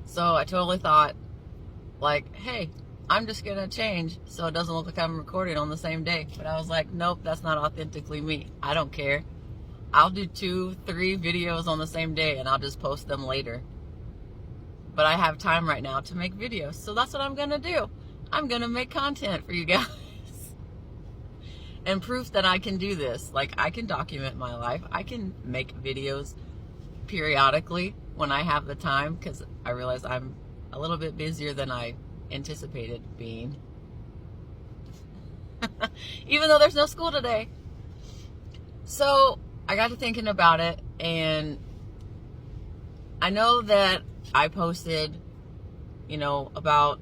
So I totally thought, like, hey, I'm just going to change so it doesn't look like I'm recording on the same day. But I was like, nope, that's not authentically me. I don't care. I'll do 2-3 videos on the same day and I'll just post them later. But I have time right now to make videos. So that's what I'm going to do. I'm going to make content for you guys. And proof that I can do this. Like, I can document my life. I can make videos periodically when I have the time, because I realize I'm a little bit busier than I anticipated being. Even though there's no school today. So I got to thinking about it, and I know that I posted, about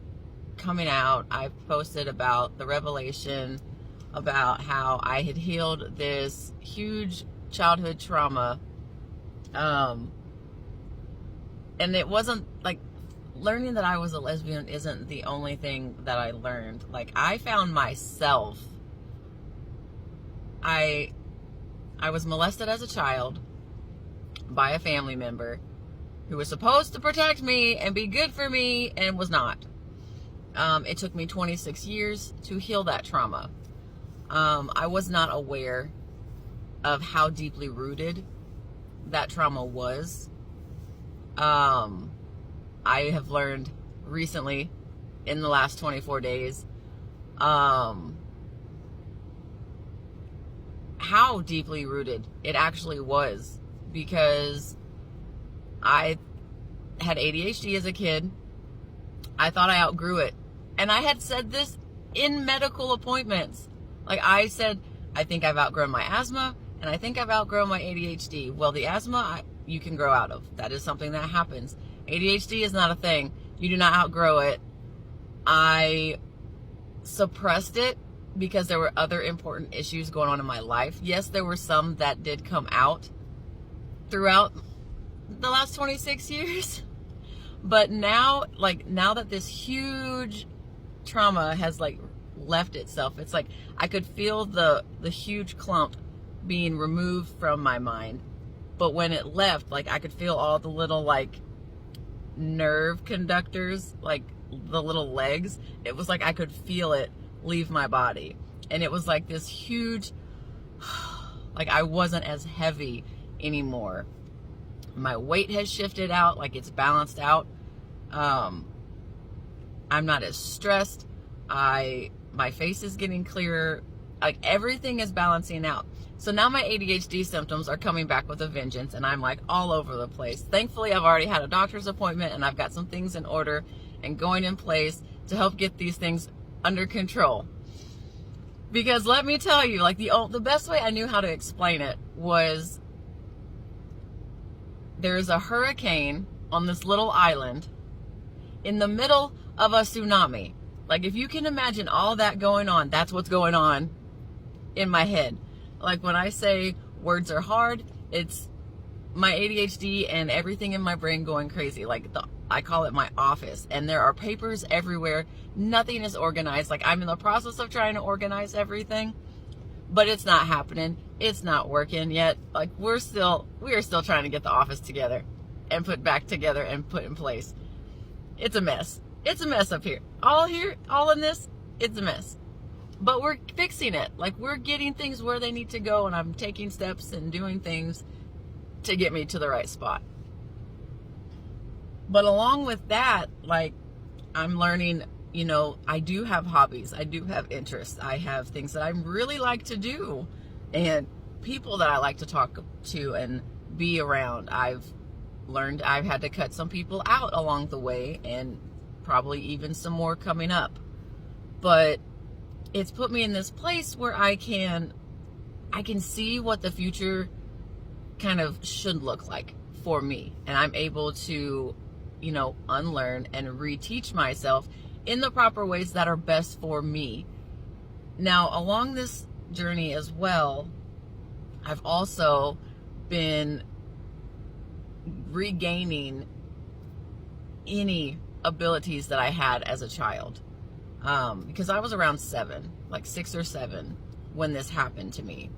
coming out. I posted about the revelation, about how I had healed this huge childhood trauma. And it wasn't like learning that I was a lesbian isn't the only thing that I learned. Like, I found myself, I was molested as a child by a family member who was supposed to protect me and be good for me and was not. It took me 26 years to heal that trauma. I was not aware of how deeply rooted that trauma was. I have learned recently, in the last 24 days, how deeply rooted it actually was, because I had ADHD as a kid. I thought I outgrew it. And I had said this in medical appointments. Like, I said, I think I've outgrown my asthma, and I think I've outgrown my ADHD. Well, the asthma, you can grow out of. That is something that happens. ADHD is not a thing. You do not outgrow it. I suppressed it because there were other important issues going on in my life. Yes, there were some that did come out throughout the last 26 years. But now that this huge trauma has, left itself, it's like I could feel the huge clump being removed from my mind. But when it left, I could feel all the little, nerve conductors, the little legs. It was like I could feel it leave my body. And it was like this huge, I wasn't as heavy anymore. My weight has shifted out, it's balanced out. I'm not as stressed. My face is getting clearer. Everything is balancing out. So now my ADHD symptoms are coming back with a vengeance, and I'm all over the place. Thankfully, I've already had a doctor's appointment, and I've got some things in order and going in place to help get these things under control. Because let me tell you, the best way I knew how to explain it was, there's a hurricane on this little island in the middle of a tsunami. If you can imagine all that going on, that's what's going on in my head. When I say words are hard, it's my ADHD and everything in my brain going crazy. I call it my office, and there are papers everywhere. Nothing is organized. I'm in the process of trying to organize everything, but it's not happening. It's not working yet. We are still trying to get the office together and put back together and put in place. It's a mess. It's a mess up here. All in this, it's a mess. But we're fixing it. We're getting things where they need to go, and I'm taking steps and doing things to get me to the right spot. But along with that, I'm learning, I do have hobbies. I do have interests. I have things that I really like to do, and people that I like to talk to and be around. I've learned I've had to cut some people out along the way, and probably even some more coming up. But it's put me in this place where I can see what the future kind of should look like for me. And I'm able to, unlearn and reteach myself in the proper ways that are best for me. Now, along this journey as well, I've also been regaining any abilities that I had as a child. Because I was around 6 or 7 when this happened to me.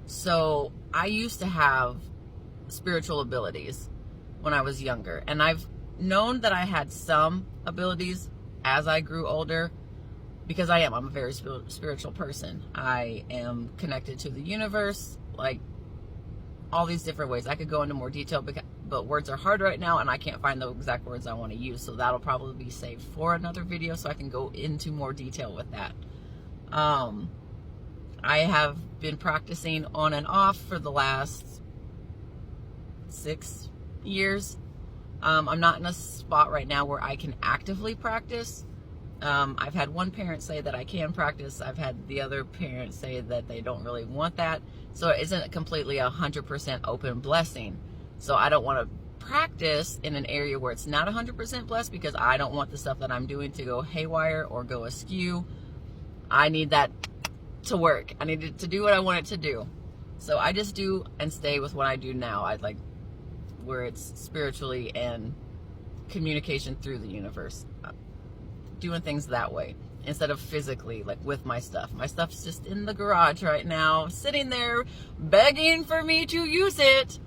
So I used to have spiritual abilities when I was younger, and I've known that I had some abilities as I grew older, because I'm a very spiritual person. I am connected to the universe, like all these different ways. I could go into more detail, but words are hard right now, and I can't find the exact words I want to use, so that'll probably be saved for another video so I can go into more detail with that. I have been practicing on and off for the last 6 years. I'm not in a spot right now where I can actively practice. I've had one parent say that I can practice. I've had the other parent say that they don't really want that. So it isn't completely 100% open blessing. So I don't want to practice in an area where it's not 100% blessed, because I don't want the stuff that I'm doing to go haywire or go askew. I need that to work. I need it to do what I want it to do. So I just do and stay with what I do now. I like where it's spiritually and communication through the universe. Doing things that way instead of physically, like with my stuff. My stuff's just in the garage right now, sitting there begging for me to use it.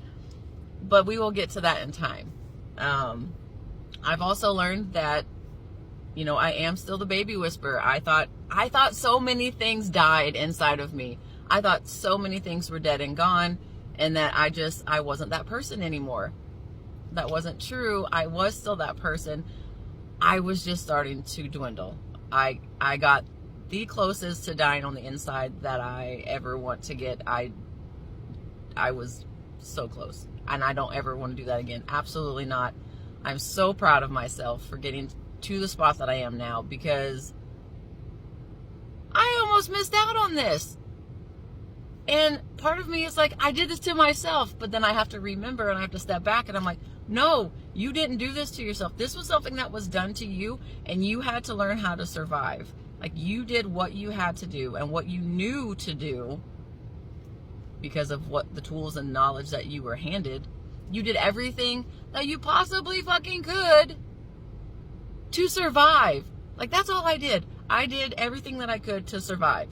But we will get to that in time. I've also learned that, you know, I am still the baby whisperer. I thought so many things died inside of me. I thought so many things were dead and gone, and that I wasn't that person anymore. That wasn't true. I was still that person. I was just starting to dwindle. I got the closest to dying on the inside that I ever want to get. I was so close, and I don't ever want to do that again. Absolutely not. I'm so proud of myself for getting to the spot that I am now, because I almost missed out on this. And part of me is like, I did this to myself, but then I have to remember and I have to step back, and I'm like, no, you didn't do this to yourself. This was something that was done to you, and you had to learn how to survive. Like, you did what you had to do and what you knew to do because of what the tools and knowledge that you were handed. You did everything that you possibly fucking could to survive. Like, that's all I did. I did everything that I could to survive.